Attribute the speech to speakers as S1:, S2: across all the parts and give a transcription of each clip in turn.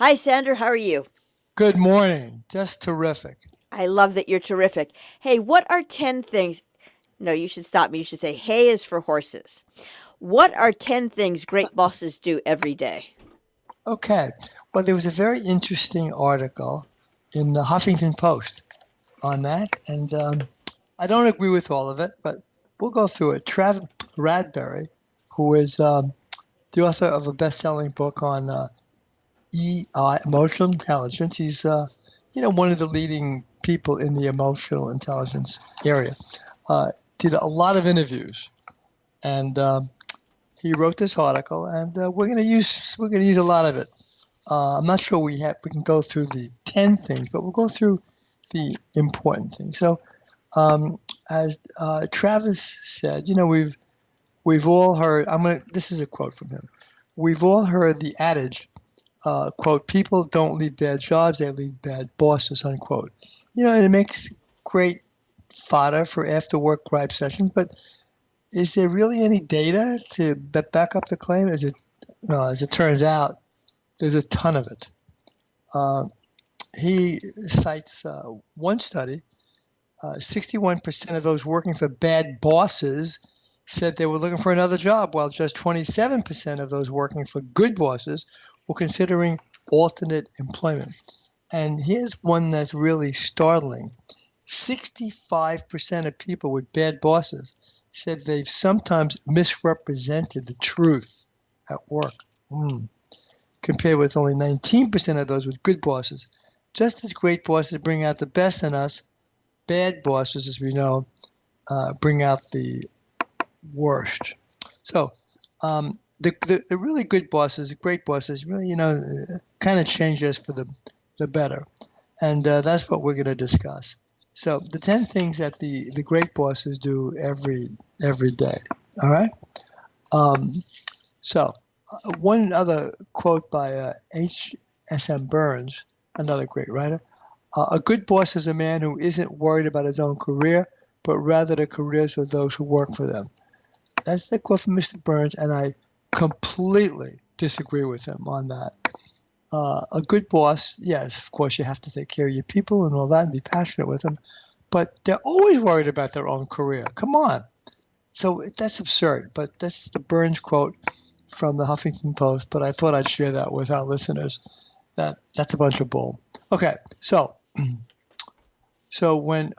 S1: Hi, Sandra. How are you?
S2: Good morning. Just terrific.
S1: I love that you're terrific. Hey, what are 10 things? No, you should stop me. You should say, hay is for horses. What are 10 things great bosses do every day?
S2: Okay. Well, there was a very interesting article in the Huffington Post on that, and I don't agree with all of it, but we'll go through it. Trav Bradbury, who is the author of a best-selling book on EI, emotional intelligence, he's one of the leading people in the emotional intelligence area. Did a lot of interviews, and he wrote this article, and we're gonna use a lot of it. I'm not sure we can go through the 10 things, but we'll go through the important things. So, as Travis said, we've all heard. This is a quote from him. We've all heard the adage, quote, "People don't leave bad jobs; they leave bad bosses," unquote. And it makes great fodder for after-work gripe sessions. But is there really any data to back up the claim? No, as it turns out, there's a ton of it. Uh, he cites one study. 61% of those working for bad bosses said they were looking for another job, while just 27% of those working for good bosses were considering alternate employment. And here's one that's really startling. 65% of people with bad bosses said they've sometimes misrepresented the truth at work. Compared with only 19% of those with good bosses. Just as great bosses bring out the best in us, bad bosses, as we know, bring out the worst. So the really good bosses, the great bosses, really, kind of change us for the better. And that's what we're going to discuss. So the 10 things that the great bosses do every day. All right? So one other quote by H.S.M. Burns, another great writer. A good boss is a man who isn't worried about his own career, but rather the careers of those who work for them. That's the quote from Mr. Burns, and I completely disagree with him on that. A good boss, yes, of course, you have to take care of your people and all that and be passionate with them, but they're always worried about their own career. Come on. So that's absurd, but that's the Burns quote from the Huffington Post, but I thought I'd share that with our listeners. That's a bunch of bull. Okay, so when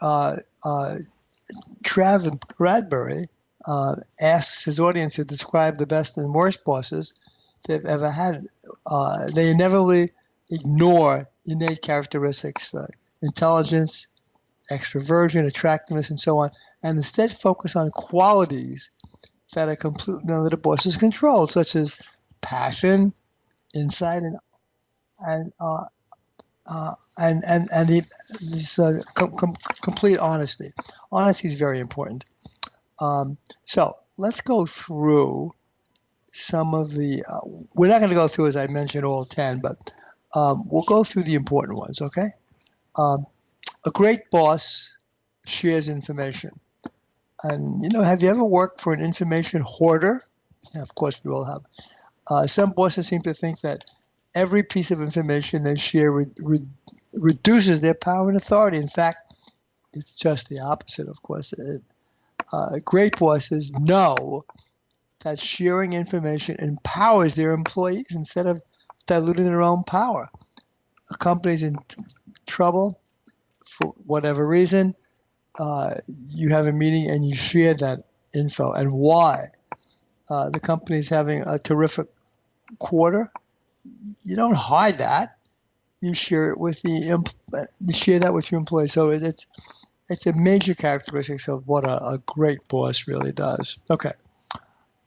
S2: Trav Bradbury asks his audience to describe the best and worst bosses they've ever had, they inevitably ignore innate characteristics like intelligence, extroversion, attractiveness, and so on, and instead focus on qualities that are completely under the boss's control, such as passion, insight, and this complete honesty. Honesty is very important. So let's go through some of the. We're not going to go through, as I mentioned, all 10, but we'll go through the important ones. Okay. A great boss shares information. And, have you ever worked for an information hoarder? Yeah, of course, we all have. Some bosses seem to think that every piece of information they share reduces their power and authority. In fact, it's just the opposite, of course. Great bosses know that sharing information empowers their employees instead of diluting their own power. A company's in trouble for whatever reason. You have a meeting and you share that info and why. The company's having a terrific quarter. You don't hide that. You share it with you share that with your employees. So it's a major characteristic of what a great boss really does. Okay.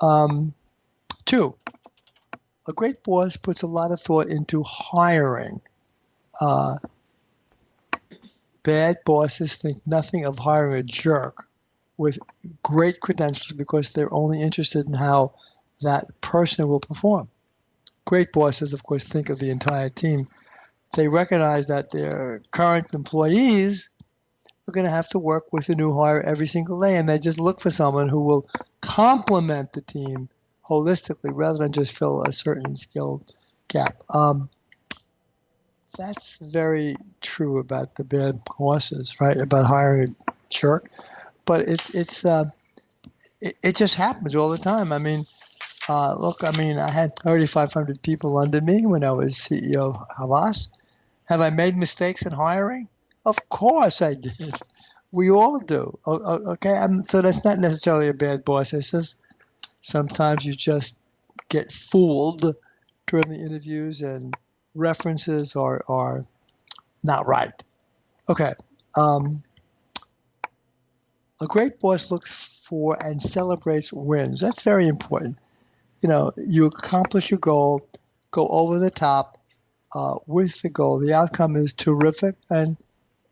S2: 2, a great boss puts a lot of thought into hiring. Bad bosses think nothing of hiring a jerk with great credentials because they're only interested in how that person will perform. Great bosses, of course, think of the entire team. They recognize that their current employees are going to have to work with a new hire every single day, and they just look for someone who will complement the team holistically rather than just fill a certain skill gap. That's very true about the bad bosses, right? About hiring a jerk. But it just happens all the time. I mean, look, I mean, I had 3,500 people under me when I was CEO of Havas. Have I made mistakes in hiring? Of course I did. We all do. Okay, so that's not necessarily a bad boss. It's just sometimes you just get fooled during the interviews and references are not right. Okay. Um, a great boss looks for and celebrates wins. That's very important. You know, you accomplish your goal, go over the top with the goal. The outcome is terrific, and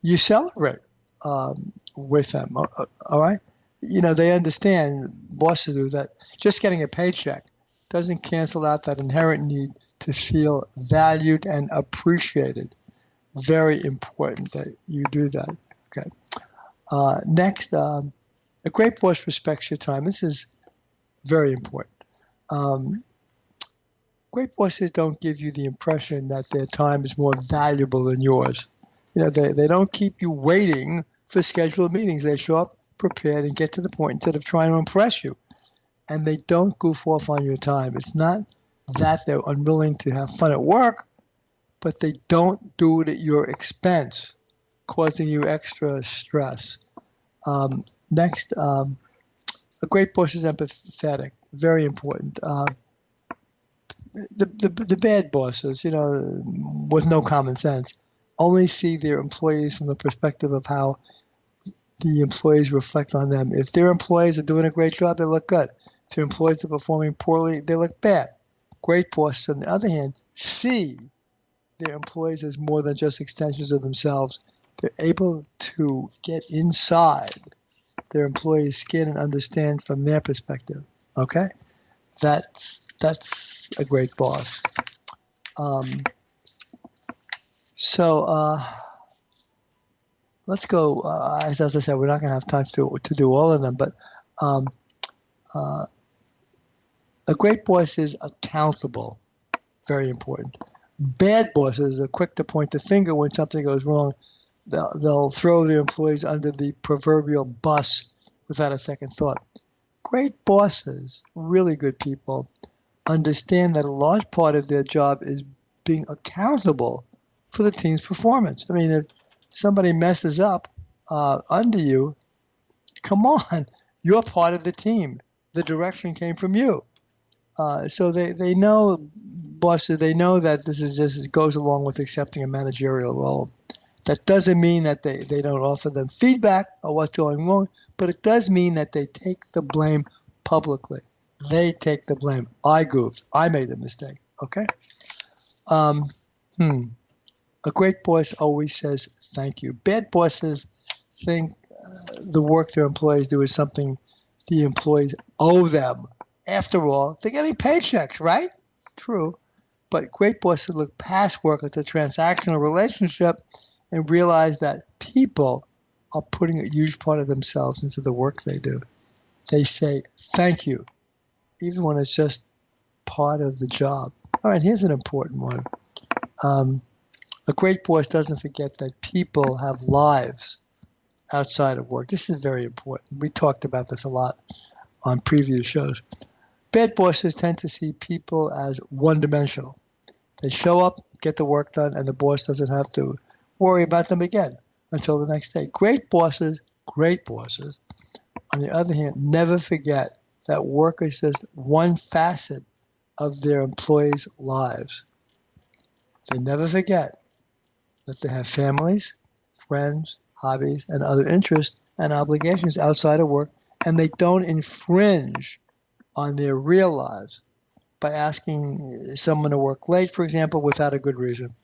S2: you celebrate with them. All right? You know, they understand, bosses do, that just getting a paycheck doesn't cancel out that inherent need to feel valued and appreciated. Very important that you do that. Okay. Next, a great boss respects your time. This is very important. Um, Great bosses don't give you the impression that their time is more valuable than yours. You know, they don't keep you waiting for scheduled meetings. They show up prepared and get to the point instead of trying to impress you. And they don't goof off on your time. It's not that they're unwilling to have fun at work, but they don't do it at your expense, causing you extra stress. Next, a great boss is empathetic. Very important. The bad bosses, you know, with no common sense, only see their employees from the perspective of how the employees reflect on them. If their employees are doing a great job, they look good. If their employees are performing poorly, they look bad. Great bosses, on the other hand, see their employees as more than just extensions of themselves. They're able to get inside their employees' skin and understand from their perspective. Okay? That's a great boss. So let's go. As I said, we're not going to have time to do all of them, but um, a great boss is accountable. Very important. Bad bosses are quick to point the finger when something goes wrong. They'll throw their employees under the proverbial bus without a second thought. Great bosses, really good people, understand that a large part of their job is being accountable for the team's performance. I mean, if somebody messes up under you, come on, you're part of the team. The direction came from you. So they know, bosses, they know that this is just, it goes along with accepting a managerial role. That doesn't mean that they don't offer them feedback on what's going wrong, but it does mean that they take the blame publicly. They take the blame. I goofed. I made the mistake. Okay? A great boss always says thank you. Bad bosses think the work their employees do is something the employees owe them. After all, they're getting paychecks, right? True. But great bosses look past work as a transactional relationship and realize that people are putting a huge part of themselves into the work they do. They say thank you, even when it's just part of the job. All right, here's an important one. A great boss doesn't forget that people have lives outside of work. This is very important. We talked about this a lot on previous shows. Bad bosses tend to see people as one-dimensional. They show up, get the work done, and the boss doesn't have to worry about them again until the next day. Great bosses, on the other hand, never forget that work is just one facet of their employees' lives. They never forget that they have families, friends, hobbies, and other interests and obligations outside of work, and they don't infringe on their real lives by asking someone to work late, for example, without a good reason.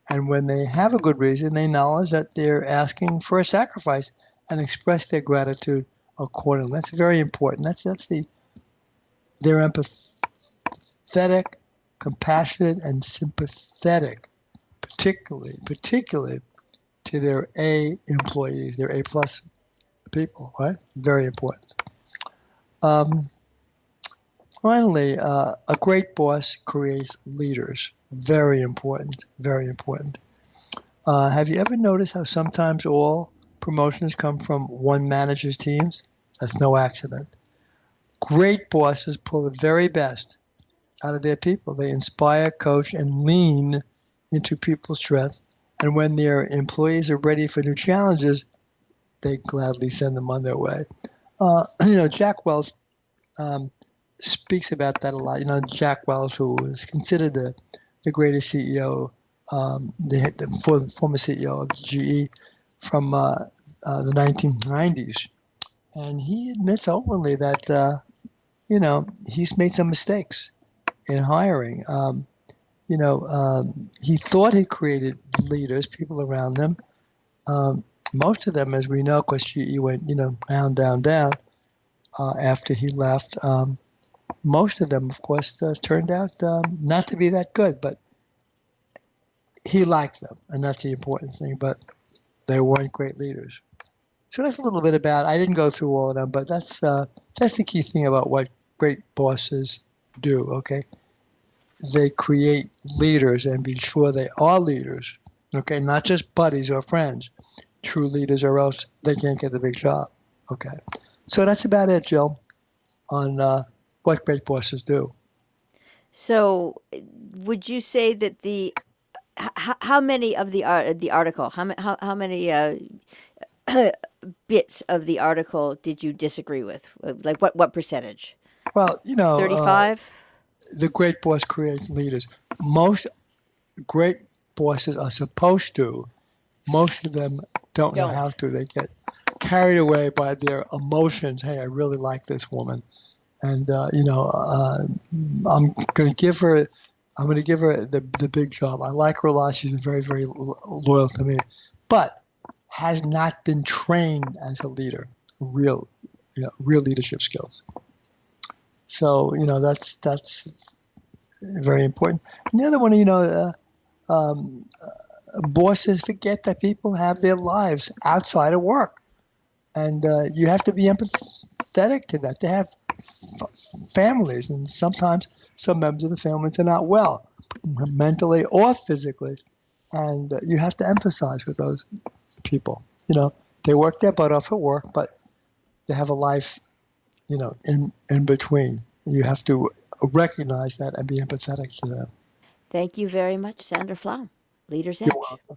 S2: And when they have a good reason, they acknowledge that they're asking for a sacrifice and express their gratitude accordingly. That's very important. They're empathetic, compassionate, and sympathetic, particularly to their A employees, their A plus people, right? Very important. Finally, a great boss creates leaders. Very important, very important. Have you ever noticed how sometimes all promotions come from one manager's teams? That's no accident. Great bosses pull the very best out of their people. They inspire, coach, and lean into people's strength. And when their employees are ready for new challenges, they gladly send them on their way. Jack Welch um, speaks about that a lot. Jack Welch, who is considered the greatest CEO, the former CEO of GE from the 1990s. And he admits openly that, he's made some mistakes in hiring. He thought he created leaders, people around them. Most of them, as we know, because GE went, down after he left. Most of them, of course, turned out not to be that good, but he liked them, and that's the important thing. But they weren't great leaders. So that's a little bit about. I didn't go through all of them, but that's the key thing about what great bosses do. Okay, they create leaders and be sure they are leaders. Okay, not just buddies or friends, true leaders, or else they can't get the big job. Okay, so that's about it, Jill, on what great bosses do.
S1: So, would you say that how many of the article, how many bits of the article did you disagree with? Like what percentage?
S2: Well,
S1: 35?
S2: the great boss creates leaders. Most great bosses are supposed to. Most of them don't know how
S1: Don't.
S2: to. They get carried away by their emotions. Hey, I really like this woman, and I'm going to give her. I'm going to give her the big job. I like her a lot. She's been very, very loyal to me, but has not been trained as a leader. Real leadership skills. So that's very important. And the other one, um, bosses forget that people have their lives outside of work, and you have to be empathetic to that. They have families, and sometimes some members of the families are not well, mentally or physically, and you have to emphasize with those people. They work their butt off at work, but they have a life, in between. You have to recognize that and be empathetic to them.
S1: Thank you very much, Sandra Flaum, Leader's
S2: You're
S1: Edge.
S2: welcome.